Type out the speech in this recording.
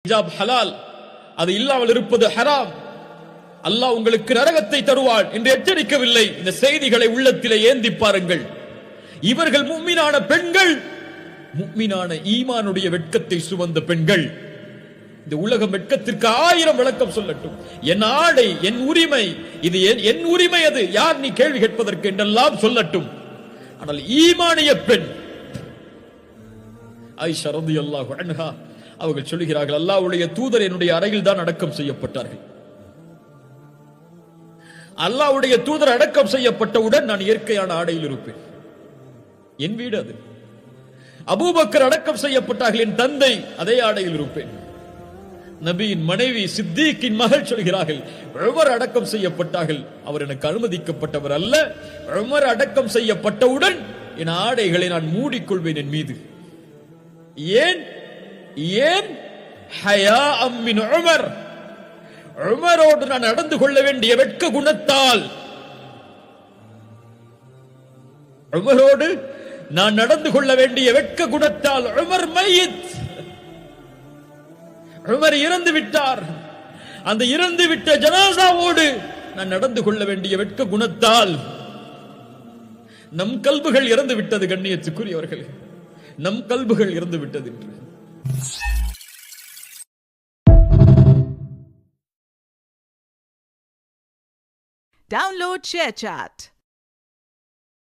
ஹிஜாப் ஹலால், அது இல்லாமல் இருப்பது ஹராம். அல்லாஹ் உங்களுக்கு நரகத்தை தருவான் என்று எச்சரிக்கவில்லை. இந்த செய்திகளை உள்ளத்திலே ஏந்தி பாருங்கள். இவர்கள் முஃமினான பெண்கள், முஃமினான ஈமானுடைய வெட்கத்தை சுமந்த பெண்கள். இந்த உலகம் வெட்கத்திற்கு 1000 விளக்கம் சொல்லட்டும். என் ஆடை, என் உரிமை, இது என் உரிமை, அது யார் நீ கேள்வி கேட்பதற்கு என்றெல்லாம் சொல்லட்டும். ஆனால் ஈமானிய பெண் ஆயிஷா ரலியல்லாஹு அன்ஹா அவர்கள் சொல்கிறார்கள், அல்லாஹ்வுடைய தூதர் என்னுடைய அறையில் தான் அடக்கம் செய்யப்பட்டார்கள். அல்லாஹ்வுடைய தூதர் அடக்கம் செய்யப்பட்டவுடன் நான் இயற்கையான ஆடையில் இருப்பேன். என் வீடு அது. அபூபக்கர் அடக்கம் செய்யப்பட்டார்கள், என் தந்தை அதே ஆடையில் இருப்பேன். நபியின் மனைவி சித்திக்கின் மகள் சொல்கிறார்கள், உமர் அடக்கம் செய்யப்பட்டார்கள், அவர் எனக்கு அனுமதிக்கப்பட்டவர் அல்ல. உமர் அடக்கம் செய்யப்பட்டவுடன் என் ஆடைகளை நான் மூடிக்கொள்வேன் என் மீது. ஏன் ஏன் ஹயாஅம் மின் உமர், உமரோடு நான் நடந்து கொள்ள வேண்டிய வெட்க குணத்தால். உமரோடு நான் நடந்து கொள்ள வேண்டிய வெட்க குணத்தால். உமர் மையித், உமர் இறந்து விட்டார். அந்த இறந்து விட்ட ஜனாசாவோடு நான் நடந்து கொள்ள வேண்டிய வெட்க குணத்தால் நம் கல்புகள் இறந்து விட்டது. கண்ணியத்துக்குரியவர்களே, நம் கல்புகள் இறந்து விட்டது என்று. Download ShareChat.